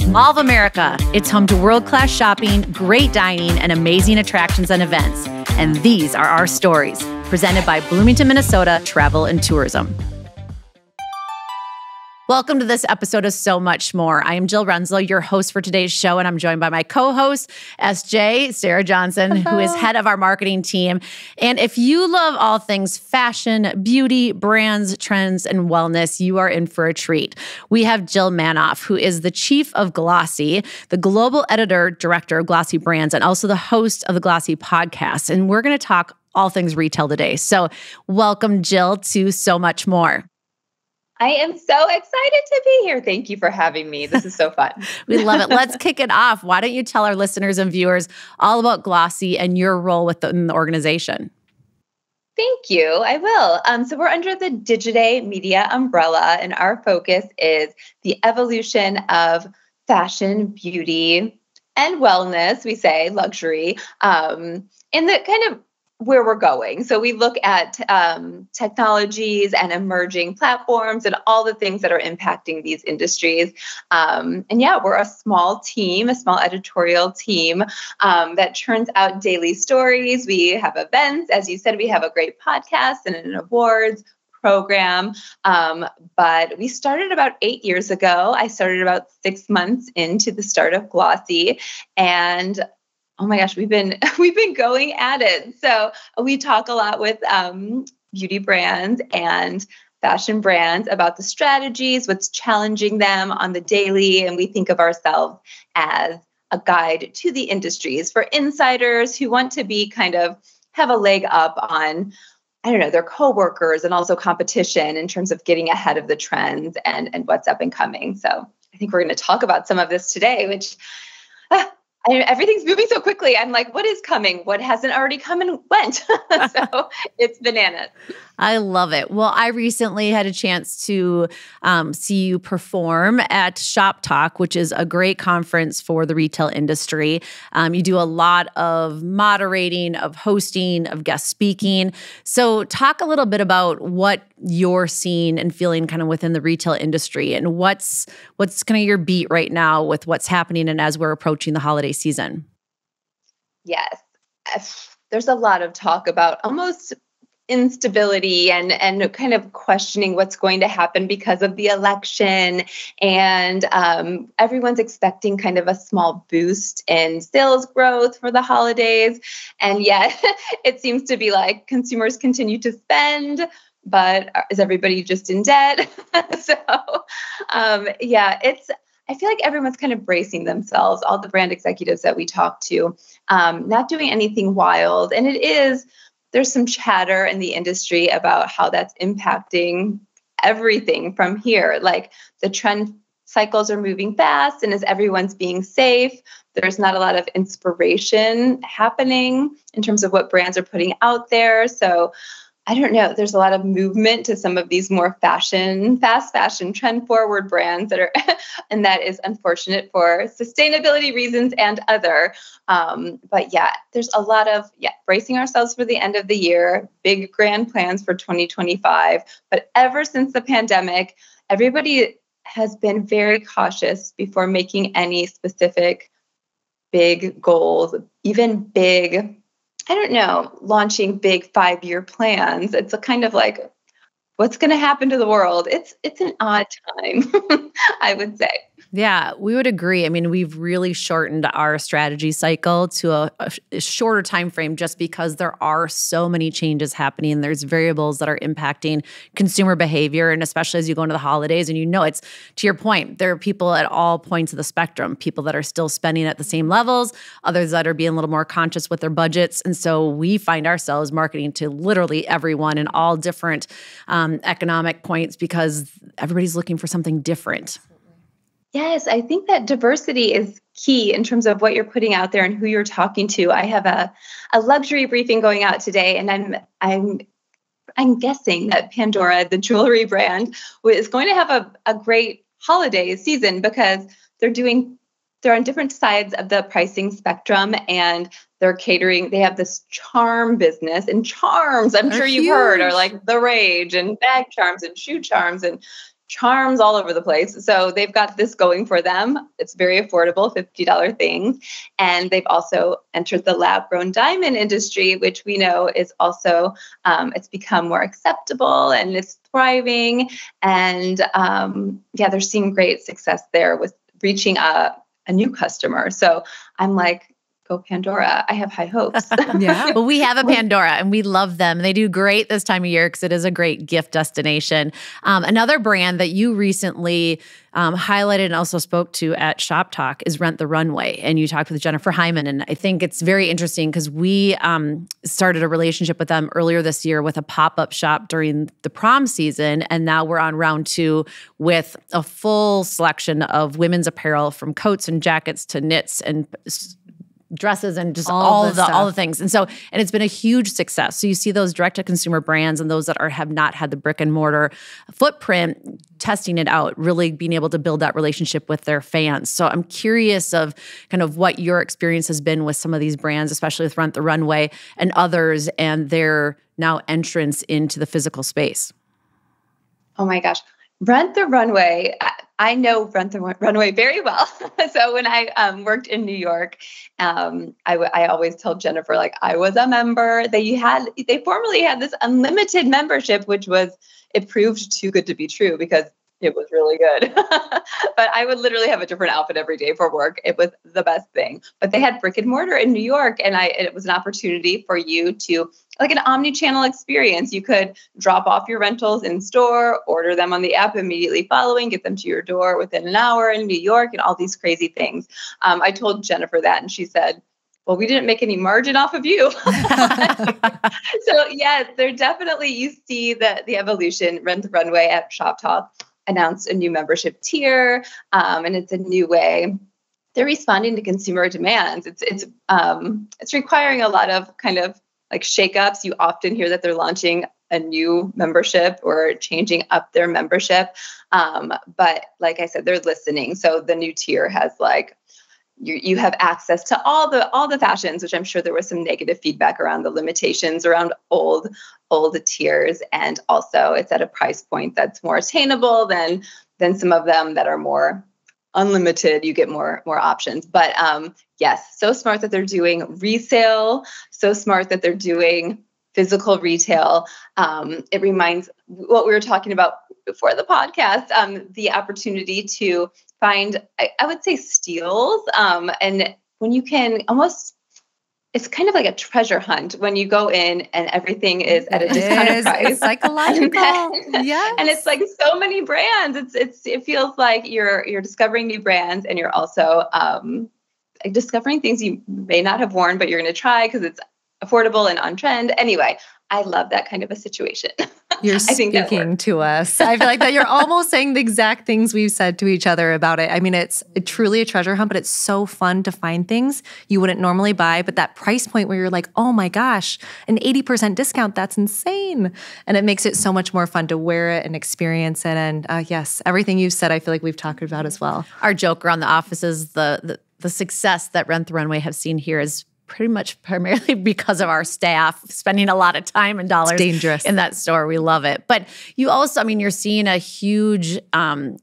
Mall of America. It's home to world-class shopping, great dining, and amazing attractions and events. And these are our stories, presented by Bloomington, Minnesota Travel and Tourism. Welcome to this episode of So Much More. I am Jill Renslow, your host for today's show, and I'm joined by my co-host, SJ, Sara Johnson, who is head of our marketing team. And if you love all things fashion, beauty, brands, trends, and wellness, you are in for a treat. We have Jill Manoff, who is the chief of Glossy, the global editor-director of Glossy Brands, and also the host of the Glossy podcast. And we're going to talk all things retail today. So welcome, Jill, to So Much More. I am so excited to be here. Thank you for having me. This is so fun. We love it. Let's kick it off. Why don't you tell our listeners and viewers all about Glossy and your role within the organization? Thank you. I will. So we're under the Digiday Media umbrella, and our focus is the evolution of fashion, beauty, and wellness, we say luxury, in the kind of where we're going. So we look at technologies and emerging platforms and all the things that are impacting these industries. And yeah, we're a small team, a small editorial team that churns out daily stories. We have events. As you said, we have a great podcast and an awards program. But we started about 8 years ago. I started about 6 months into the start of Glossy, and oh my gosh, we've been going at it. So we talk a lot with beauty brands and fashion brands about the strategies, what's challenging them on the daily, and we think of ourselves as a guide to the industries for insiders who want to be kind of have a leg up on, I don't know, their coworkers and also competition in terms of getting ahead of the trends and what's up and coming. So I think we're going to talk about some of this today, which everything's moving so quickly. I'm like, what is coming? What hasn't already come and went? So it's bananas. I love it. Well, I recently had a chance to see you perform at Shop Talk, which is a great conference for the retail industry. You do a lot of moderating, of hosting, of guest speaking. So talk a little bit about what you're seeing and feeling kind of within the retail industry, and what's kind of your beat right now with what's happening and as we're approaching the holiday season. Yes. There's a lot of talk about almost instability and kind of questioning what's going to happen because of the election. And everyone's expecting kind of a small boost in sales growth for the holidays. And yet it seems to be like consumers continue to spend, but is everybody just in debt? So I feel like everyone's kind of bracing themselves, all the brand executives that we talk to, not doing anything wild. And there's some chatter in the industry about how that's impacting everything from here. Like the trend cycles are moving fast, and as everyone's being safe, there's not a lot of inspiration happening in terms of what brands are putting out there. So I don't know. There's a lot of movement to some of these more fast fashion, trend forward brands that are, and that is unfortunate for sustainability reasons and other. But yeah, there's a lot of, bracing ourselves for the end of the year, big grand plans for 2025. But ever since the pandemic, everybody has been very cautious before making any specific big goals, even big, launching big 5-year plans. It's a kind of like, what's going to happen to the world? It's an odd time, I would say. Yeah, we would agree. I mean, we've really shortened our strategy cycle to a shorter time frame just because there are so many changes happening. There's variables that are impacting consumer behavior, and especially as you go into the holidays. And it's, to your point, there are people at all points of the spectrum, people that are still spending at the same levels, others that are being a little more conscious with their budgets. And so we find ourselves marketing to literally everyone in all different economic points because everybody's looking for something different. Yes, I think that diversity is key in terms of what you're putting out there and who you're talking to. I have a luxury briefing going out today, and I'm guessing that Pandora, the jewelry brand, is going to have a great holiday season because they're on different sides of the pricing spectrum, and they're catering. They have this charm business, and charms, I'm sure you've heard, are like the rage, and bag charms and shoe charms and charms all over the place. So they've got this going for them. It's very affordable, $50 things. And they've also entered the lab-grown diamond industry, which we know is also, it's become more acceptable and it's thriving. And they're seeing great success there with reaching a new customer. So I'm like, go Pandora. I have high hopes. Yeah. Well, we have a Pandora and we love them. They do great this time of year because it is a great gift destination. Another brand that you recently highlighted and also spoke to at Shop Talk is Rent The Runway. And you talked with Jennifer Hyman. And I think it's very interesting because we started a relationship with them earlier this year with a pop-up shop during the prom season. And now we're on round 2 with a full selection of women's apparel from coats and jackets to knits and dresses and just all the things. And it's been a huge success. So you see those direct to consumer brands and those that have not had the brick and mortar footprint testing it out, really being able to build that relationship with their fans. So I'm curious of kind of what your experience has been with some of these brands, especially with Rent the Runway and others and their now entrance into the physical space. Oh my gosh. Rent the Runway. I know Rent the Runway very well. So when I worked in New York, I always told Jennifer, like, I was a member. They formerly had this unlimited membership, it proved too good to be true because it was really good. But I would literally have a different outfit every day for work. It was the best thing. But they had brick and mortar in New York, and it was an opportunity for you to, like an omni-channel experience. You could drop off your rentals in store, order them on the app immediately following, get them to your door within an hour in New York, and all these crazy things. I told Jennifer that, and she said, well, we didn't make any margin off of you. So yes, they're definitely, you see the evolution. Rent the Runway at Shop Talk announced a new membership tier, and it's a new way. They're responding to consumer demands. It's requiring a lot of kind of like shakeups. You often hear that they're launching a new membership or changing up their membership. But like I said, they're listening. So the new tier has like, you have access to all the fashions, which I'm sure there was some negative feedback around the limitations around old tiers. And also it's at a price point that's more attainable than some of them that are more unlimited. You get more options. But yes, so smart that they're doing resale, so smart that they're doing physical retail. It reminds what we were talking about before the podcast, the opportunity to find, I would say, steals. And when you can almost, it's kind of like a treasure hunt when you go in and everything is at a discounted price. It's psychological. Yes. And it's like so many brands. It feels like you're discovering new brands, and you're also discovering things you may not have worn, but you're going to try because it's affordable and on trend. Anyway, I love that kind of a situation. You're speaking to us. I feel like that you're almost saying the exact things we've said to each other about it. I mean, it's truly a treasure hunt, but it's so fun to find things you wouldn't normally buy. But that price point where you're like, oh my gosh, an 80% discount, that's insane. And it makes it so much more fun to wear it and experience it. And yes, everything you've said, I feel like we've talked about as well. Our joke around the office is the success that Rent the Runway have seen here is pretty much primarily because of our staff spending a lot of time and dollars in that store. We love it. But you also, I mean, you're seeing a huge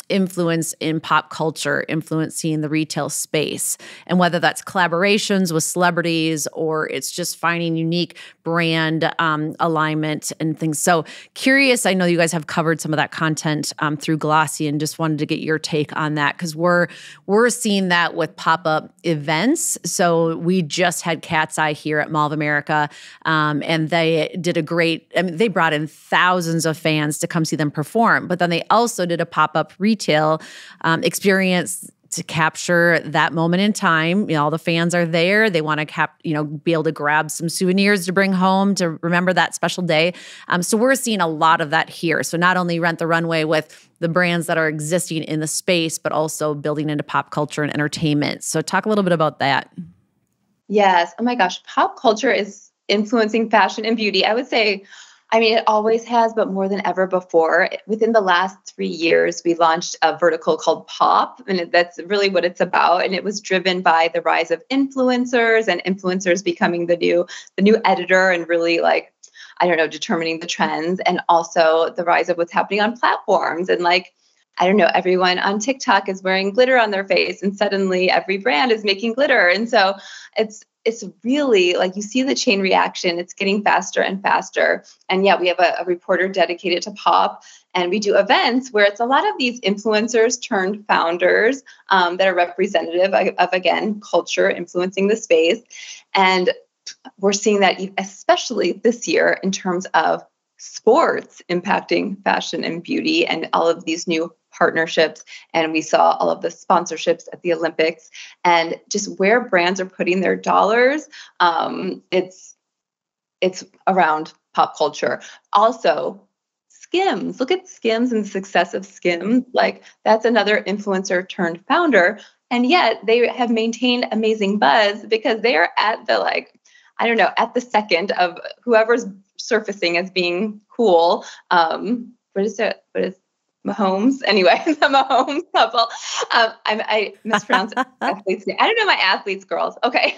influence in pop culture influencing the retail space. And whether that's collaborations with celebrities or it's just finding unique brand alignment and things. So curious, I know you guys have covered some of that content through Glossy, and just wanted to get your take on that because we're seeing that with pop-up events. So we just had Cat's Eye here at Mall of America, and they did a great, I mean, they brought in thousands of fans to come see them perform, but then they also did a pop-up retail experience to capture that moment in time. You know, all the fans are there. They want to be able to grab some souvenirs to bring home to remember that special day. So we're seeing a lot of that here. So not only Rent the Runway with the brands that are existing in the space, but also building into pop culture and entertainment. So talk a little bit about that. Yes. Oh my gosh. Pop culture is influencing fashion and beauty. I would say, I mean, it always has, but more than ever before. Within the last 3 years, we launched a vertical called Pop, and that's really what it's about. And it was driven by the rise of influencers and influencers becoming the new editor and really determining the trends, and also the rise of what's happening on platforms and I don't know, everyone on TikTok is wearing glitter on their face and suddenly every brand is making glitter. And so it's really like you see the chain reaction. It's getting faster and faster. And yeah, we have a reporter dedicated to pop, and we do events where it's a lot of these influencers turned founders that are representative of, again, culture influencing the space. And we're seeing that especially this year in terms of sports impacting fashion and beauty and all of these new partnerships. And we saw all of the sponsorships at the Olympics and just where brands are putting their dollars. It's around pop culture. Also, Skims. Look at Skims and the success of Skims. Like that's another influencer turned founder. And yet they have maintained amazing buzz because they are at the at the second of whoever's surfacing as being cool. What is Mahomes? Anyway, the Mahomes couple. I mispronounced athletes' name. I don't know my athletes, girls. Okay.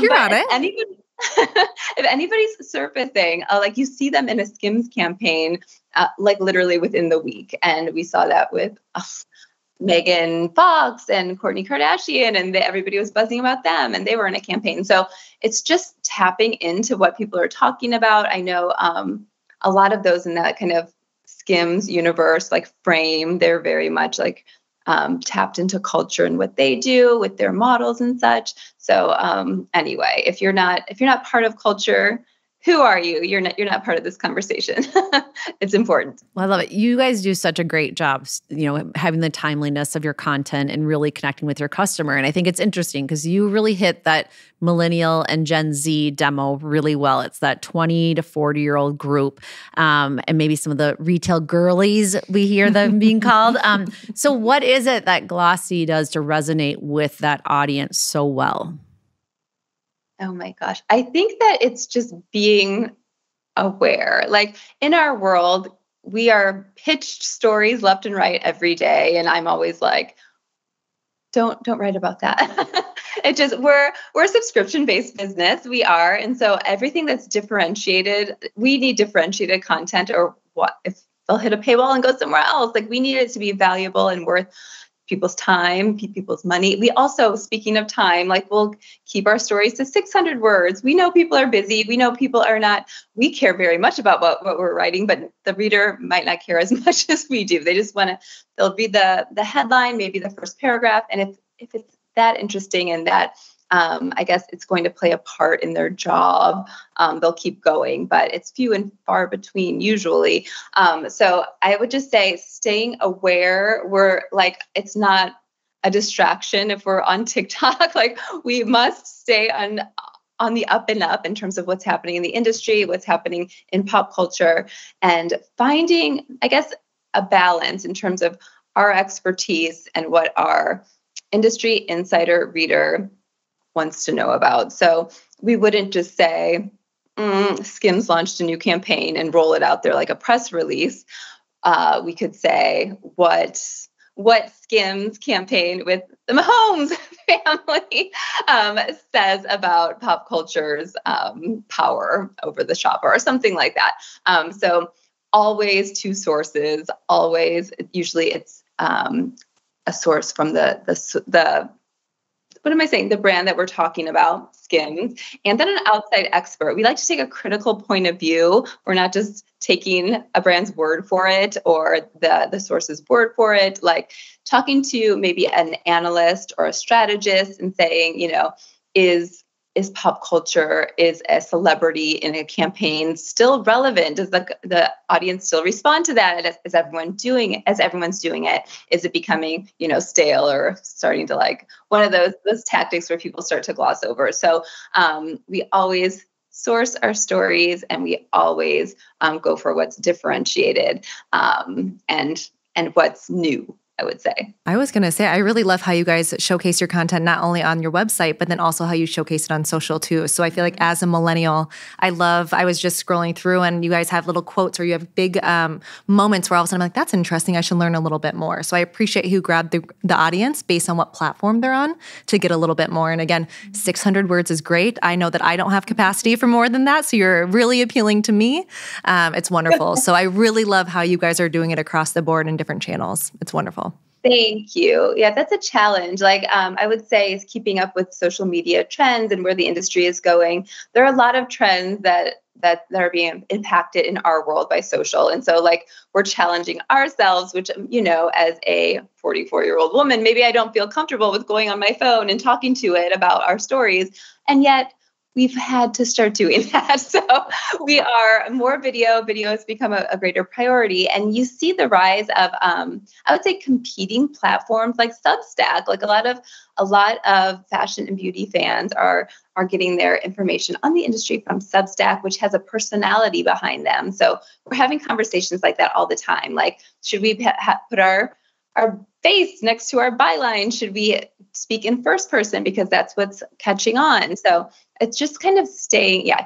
You're on it. If anybody's surfacing, like you see them in a Skims campaign, like literally within the week. And we saw that with Megan Fox and Kourtney Kardashian, and everybody was buzzing about them, and they were in a campaign. So it's just tapping into what people are talking about. I know a lot of those in that kind of Skims universe, like Frame, they're very much like tapped into culture and what they do with their models and such. So anyway, if you're not part of culture, who are you? You're not part of this conversation. It's important. Well, I love it. You guys do such a great job, having the timeliness of your content and really connecting with your customer. And I think it's interesting because you really hit that millennial and Gen Z demo really well. It's that 20 to 40-year-old group, and maybe some of the retail girlies, we hear them being called. So what is it that Glossy does to resonate with that audience so well? Oh my gosh. I think that it's just being aware. Like in our world, we are pitched stories left and right every day. And I'm always like, don't write about that. We're a subscription-based business. We are. And so everything that's differentiated, we need differentiated content, or what if they'll hit a paywall and go somewhere else? Like we need it to be valuable and worth people's time, people's money. We also, speaking of time, like we'll keep our stories to 600 words. We know people are busy. We know people are not, we care very much about what we're writing, but the reader might not care as much as we do. They just they'll read the headline, maybe the first paragraph. And if it's that interesting and that, I guess it's going to play a part in their job, they'll keep going, but it's few and far between usually. So I would just say staying aware. We're like, it's not a distraction if we're on TikTok. Like we must stay on the up and up in terms of what's happening in the industry, what's happening in pop culture, and finding, I guess, a balance in terms of our expertise and what our industry insider reader wants to know about. So we wouldn't just say, Skims launched a new campaign and roll it out there like a press release. We could say what Skims campaign with the Mahomes family says about pop culture's power over the shopper or something like that. So always two sources, usually it's a source from the what am I saying? The brand that we're talking about, Skims, and then an outside expert. We like to take a critical point of view. We're not just taking a brand's word for it or the source's word for it, like talking to maybe an analyst or a strategist and saying, is pop culture, is a celebrity in a campaign still relevant? Does the audience still respond to that? Is everyone doing it? As everyone's doing it, is it becoming, stale or starting to like one of those tactics where people start to gloss over? So we always source our stories and we always go for what's differentiated and what's new I would say. I was going to say, I really love how you guys showcase your content, not only on your website, but then also how you showcase it on social too. So I feel like as a millennial, I was just scrolling through and you guys have little quotes or you have big moments where all of a sudden I'm like, that's interesting. I should learn a little bit more. So I appreciate who grabbed the audience based on what platform they're on to get a little bit more. And again, 600 words is great. I know that I don't have capacity for more than that. So you're really appealing to me. It's wonderful. So I really love how you guys are doing it across the board in different channels. It's wonderful. Thank you. Yeah, that's a challenge. Like I would say is keeping up with social media trends and where the industry is going. There are a lot of trends that are being impacted in our world by social. And so like we're challenging ourselves, which, as a 44-year-old woman, maybe I don't feel comfortable with going on my phone and talking to it about our stories. And yet we've had to start doing that. So we are more video. Video has become a greater priority. And you see the rise of, I would say, competing platforms like Substack. Like a lot of fashion and beauty fans are getting their information on the industry from Substack, which has a personality behind them. So we're having conversations like that all the time. Like, should we put our face next to our byline? Should we speak in first person because that's what's catching on? So it's just kind of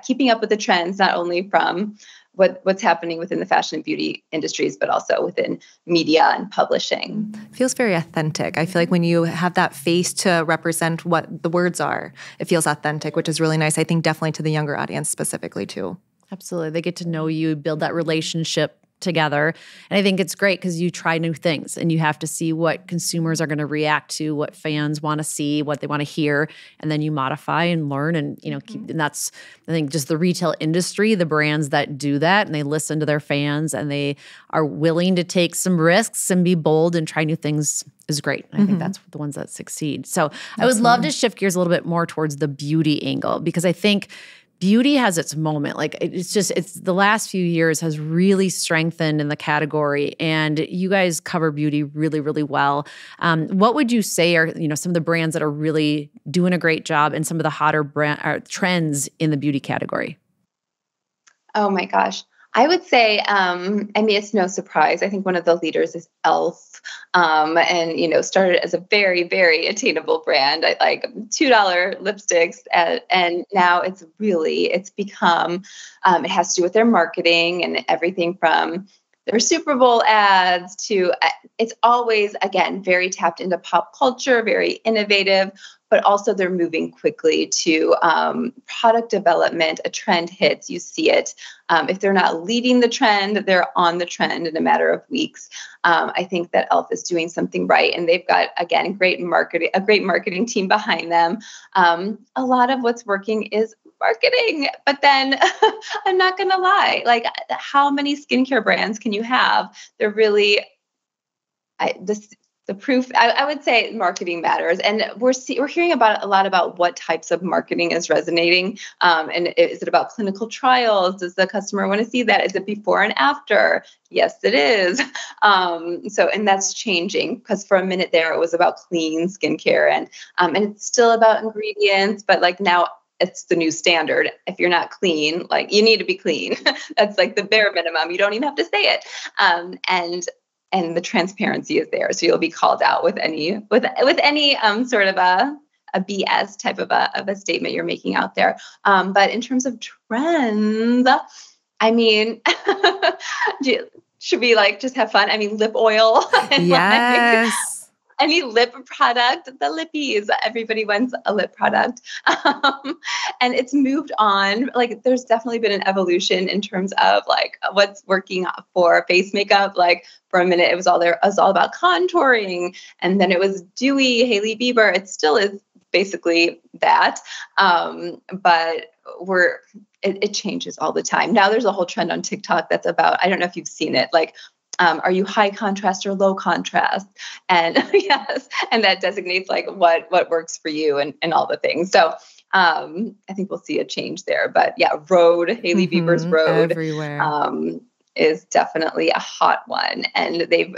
keeping up with the trends, not only from what's happening within the fashion and beauty industries, but also within media and publishing. It feels very authentic. I feel like when you have that face to represent what the words are, it feels authentic, which is really nice. I think definitely to the younger audience specifically too. Absolutely. They get to know you, build that relationship together. And I think it's great because you try new things and you have to see what consumers are going to react to, what fans want to see, what they want to hear, and then you modify and learn and, keep. And that's, I think, just the retail industry, the brands that do that and they listen to their fans and they are willing to take some risks and be bold and try new things is great. I think that's the ones that succeed. So I would love to shift gears a little bit more towards the beauty angle because I think beauty has its moment. Like it's the last few years has really strengthened in the category and you guys cover beauty really, really well. What would you say are, some of the brands that are really doing a great job and some of the hotter trends in the beauty category? Oh my gosh. I would say, it's no surprise. I think one of the leaders is e.l.f. And started as a very, very attainable brand. Like $2 lipsticks. And now it's become, it has to do with their marketing and everything from their Super Bowl ads to, it's always, again, very tapped into pop culture, very innovative, but also they're moving quickly to product development. A trend hits, you see it. If they're not leading the trend, they're on the trend in a matter of weeks. I think that e.l.f. is doing something right, and they've got, again, a great marketing team behind them. A lot of what's working is marketing, but then I'm not going to lie, like how many skincare brands can you have? They're really, the proof, I would say marketing matters. And we're hearing a lot about what types of marketing is resonating. And is it about clinical trials? Does the customer want to see that? Is it before and after? Yes, it is. And that's changing because for a minute there, it was about clean skincare and it's still about ingredients, but like now it's the new standard. If you're not clean, like you need to be clean. That's like the bare minimum. You don't even have to say it. And the transparency is there. So you'll be called out with any sort of a BS type of a statement you're making out there. But in terms of trends, should we just have fun? Lip oil. And yes. Any lip product, the lippies, everybody wants a lip product. And it's moved on. Like there's definitely been an evolution in terms of like what's working for face makeup. Like for a minute, it was all about contouring. And then it was dewy, Hailey Bieber. It still is basically that. But it changes all the time. Now there's a whole trend on TikTok that's about, I don't know if you've seen it, like, are you high contrast or low contrast? And yes, and that designates like what works for you and all the things. So I think we'll see a change there. But yeah, Hailey Bieber's Rhode everywhere. Is definitely a hot one. And they've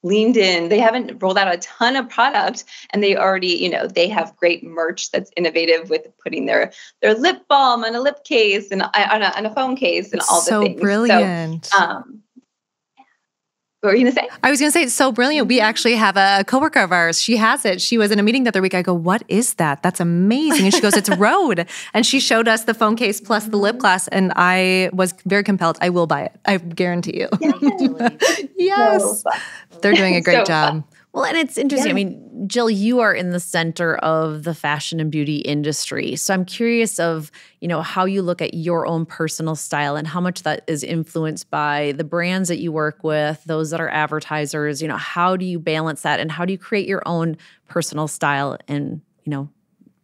leaned in. They haven't rolled out a ton of product and they already, they have great merch that's innovative with putting their lip balm on a lip case and on a phone case and all the things. So brilliant. So, What were you going to say? I was going to say, it's so brilliant. We actually have a coworker of ours. She has it. She was in a meeting the other week. I go, what is that? That's amazing. And she goes, it's Rhode. And she showed us the phone case plus the lip gloss. And I was very compelled. I will buy it. I guarantee you. Yes. So they're doing a great job. Well, and it's interesting. I mean, Jill, you are in the center of the fashion and beauty industry. So I'm curious of, how you look at your own personal style and how much that is influenced by the brands that you work with, those that are advertisers. How do you balance that and how do you create your own personal style and,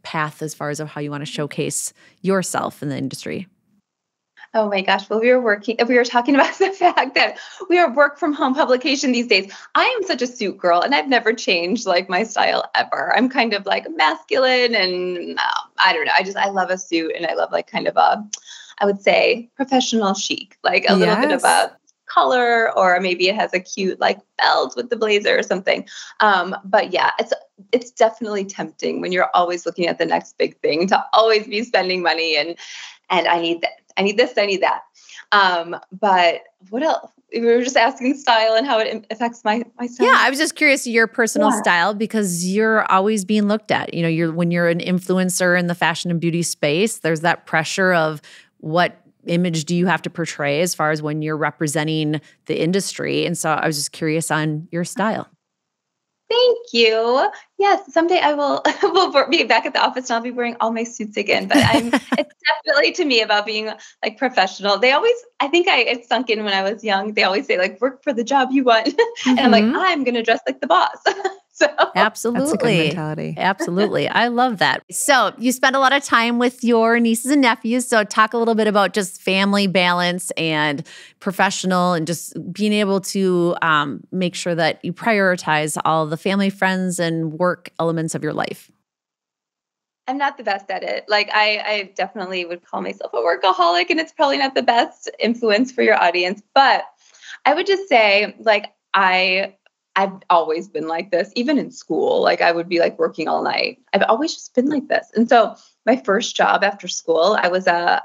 path as far as of how you want to showcase yourself in the industry? Oh my gosh. Well, we were talking about the fact that we are work from home publication these days. I am such a suit girl and I've never changed like my style ever. I'm kind of like masculine and I don't know. I love a suit and I love like kind of I would say professional chic, like a little bit of a color, or maybe it has a cute like belt with the blazer or something. But yeah, it's definitely tempting when you're always looking at the next big thing to always be spending money and I need that. I need this, I need that. But what else? We were just asking style and how it affects my style. Yeah, I was just curious your personal style because you're always being looked at. When you're an influencer in the fashion and beauty space, there's that pressure of what image do you have to portray as far as when you're representing the industry. And so I was just curious on your style. Thank you. Yes, someday I will be back at the office and I'll be wearing all my suits again. But it's definitely to me about being like professional. It sunk in when I was young. They always say like, work for the job you want. And I'm like, I'm going to dress like the boss. So absolutely. That's a good mentality. Absolutely. I love that. So you spend a lot of time with your nieces and nephews. So talk a little bit about just family balance and professional and just being able to make sure that you prioritize all the family, friends, and work elements of your life. I'm not the best at it. Like I definitely would call myself a workaholic and it's probably not the best influence for your audience, but I would just say like I've always been like this, even in school. Like I would be like working all night. I've always just been like this. And so my first job after school, I was a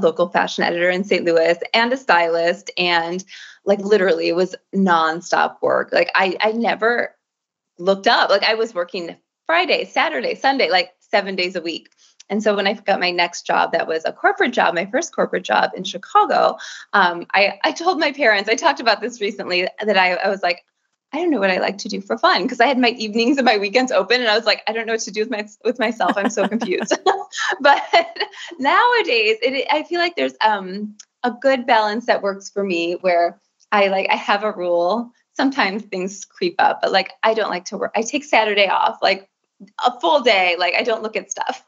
local fashion editor in St. Louis and a stylist. And like literally it was nonstop work. Like I never looked up. Like I was working Friday, Saturday, Sunday, like 7 days a week. And so when I got my next job, that was a corporate job, my first corporate job in Chicago. I told my parents, I talked about this recently, that I was like, I don't know what I like to do for fun because I had my evenings and my weekends open and I was like, I don't know what to do with myself. I'm so confused. But nowadays I feel like there's a good balance that works for me where I have a rule. Sometimes things creep up, but like, I don't like to work. I take Saturday off, like a full day. Like I don't look at stuff.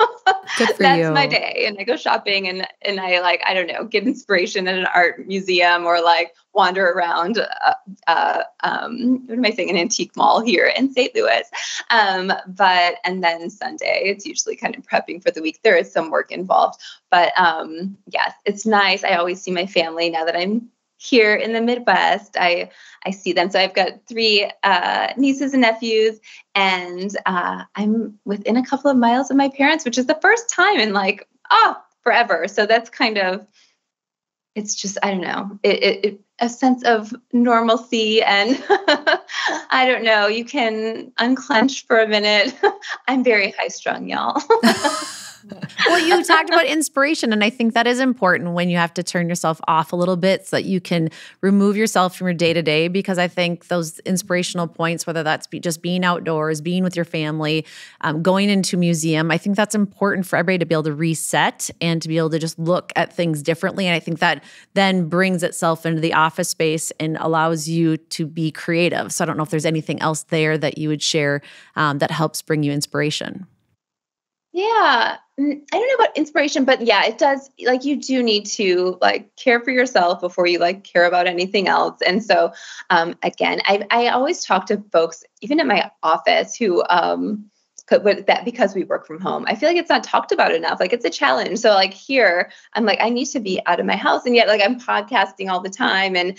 Good for That's you. my day. And I go shopping and I like, I don't know, get inspiration at an art museum or like wander around, what am I saying? An antique mall here in St. Louis. And then Sunday, it's usually kind of prepping for the week. There is some work involved, but yes, it's nice. I always see my family now that I'm here in the Midwest. I see them. So I've got 3 nieces and nephews, and I'm within a couple of miles of my parents, which is the first time in like, forever. So that's kind of, it's just, I don't know, it a sense of normalcy. And I don't know, you can unclench for a minute. I'm very high strung, y'all. Well, you talked about inspiration, and I think that is important when you have to turn yourself off a little bit so that you can remove yourself from your day-to-day, because I think those inspirational points, whether that's just being outdoors, being with your family, going into a museum, I think that's important for everybody to be able to reset and to be able to just look at things differently. And I think that then brings itself into the office space and allows you to be creative. So I don't know if there's anything else there that you would share that helps bring you inspiration. Yeah. I don't know about inspiration, but yeah, it does. Like you do need to like care for yourself before you like care about anything else. And so, again, I always talk to folks, even at my office, who because we work from home. I feel like it's not talked about enough. Like it's a challenge. So like here, I'm like, I need to be out of my house. And yet like I'm podcasting all the time and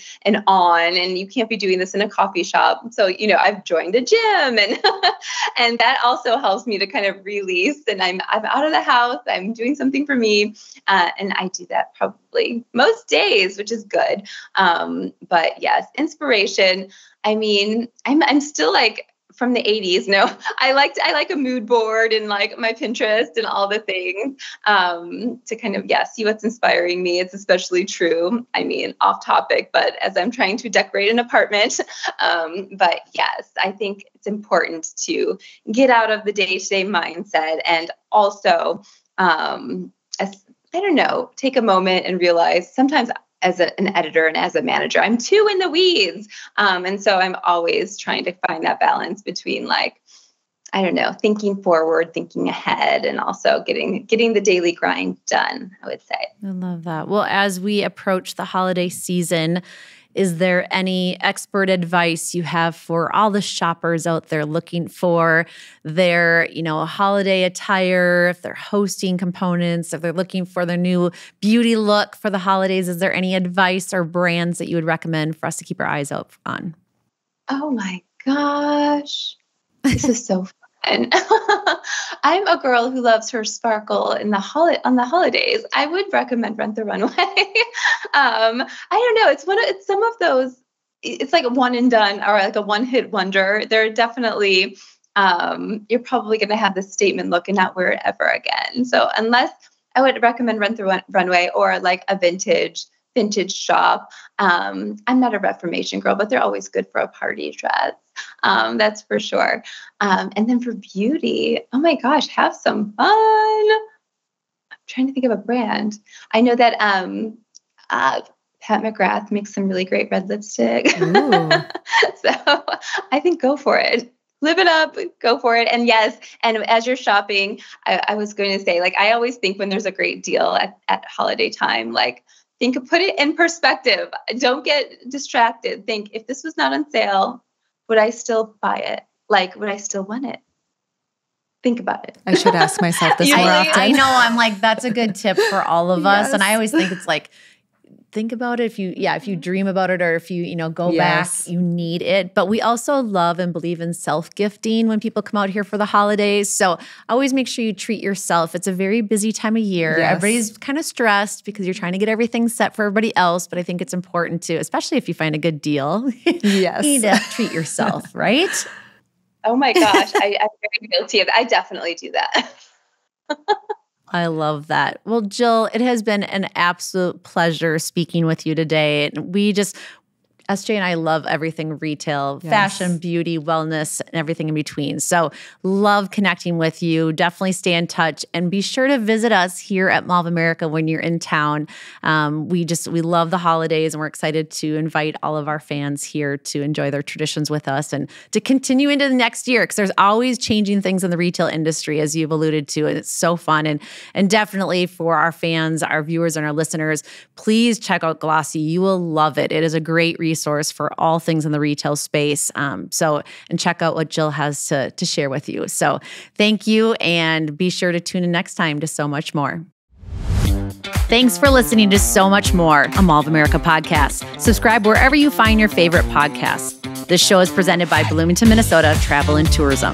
you can't be doing this in a coffee shop. So, I've joined a gym and, and that also helps me to kind of release, and I'm out of the house. I'm doing something for me. And I do that probably most days, which is good. But yes, inspiration. I mean, I'm still like, from the 80s. No, I like a mood board and like my Pinterest and all the things to kind of, see what's inspiring me. It's especially true. I mean, off topic, but as I'm trying to decorate an apartment. But yes, I think it's important to get out of the day-to-day mindset and also, take a moment and realize sometimes as an editor and as a manager, I'm too in the weeds. And so I'm always trying to find that balance between thinking forward, thinking ahead, and also getting the daily grind done, I would say. I love that. Well, as we approach the holiday season, is there any expert advice you have for all the shoppers out there looking for their, holiday attire, if they're hosting components, if they're looking for their new beauty look for the holidays? Is there any advice or brands that you would recommend for us to keep our eyes out on? Oh my gosh. This is so fun. I'm a girl who loves her sparkle on the holidays. I would recommend Rent The Runway. I don't know. It's some of those. It's like a one and done or like a one hit wonder. They're definitely. You're probably going to have this statement look and not wear it ever again. So unless I would recommend Rent The Runway or like a vintage shop. I'm not a Reformation girl, but they're always good for a party dress. That's for sure. And then for beauty, oh my gosh, have some fun. I'm trying to think of a brand. I know that Pat McGrath makes some really great red lipstick. So I think go for it. Live it up, go for it. And yes, and as you're shopping, I was going to say, like, I always think when there's a great deal at holiday time, like, put it in perspective. Don't get distracted. Think, if this was not on sale, would I still buy it? Like, would I still want it? Think about it. I should ask myself this more often. I know. I'm like, that's a good tip for all of us. And I always think it's like, think about it. If you dream about it, or if you go back, you need it. But we also love and believe in self-gifting when people come out here for the holidays. So always make sure you treat yourself. It's a very busy time of year. Yes. Everybody's kind of stressed because you're trying to get everything set for everybody else. But I think it's important to, especially if you find a good deal, yes, you need to treat yourself, right? Oh my gosh, I'm very guilty of that. I definitely do that. I love that. Well, Jill, it has been an absolute pleasure speaking with you today. And SJ and I love everything retail, fashion, beauty, wellness, and everything in between. So love connecting with you. Definitely stay in touch and be sure to visit us here at Mall of America when you're in town. We love the holidays, and we're excited to invite all of our fans here to enjoy their traditions with us and to continue into the next year, because there's always changing things in the retail industry, as you've alluded to, and it's so fun. And definitely for our fans, our viewers, and our listeners, please check out Glossy. You will love it. It is a great resource for all things in the retail space. And check out what Jill has to share with you. So thank you, and be sure to tune in next time to So Much More. Thanks for listening to So Much More, a Mall of America podcast. Subscribe wherever you find your favorite podcasts. This show is presented by Bloomington, Minnesota Travel and Tourism.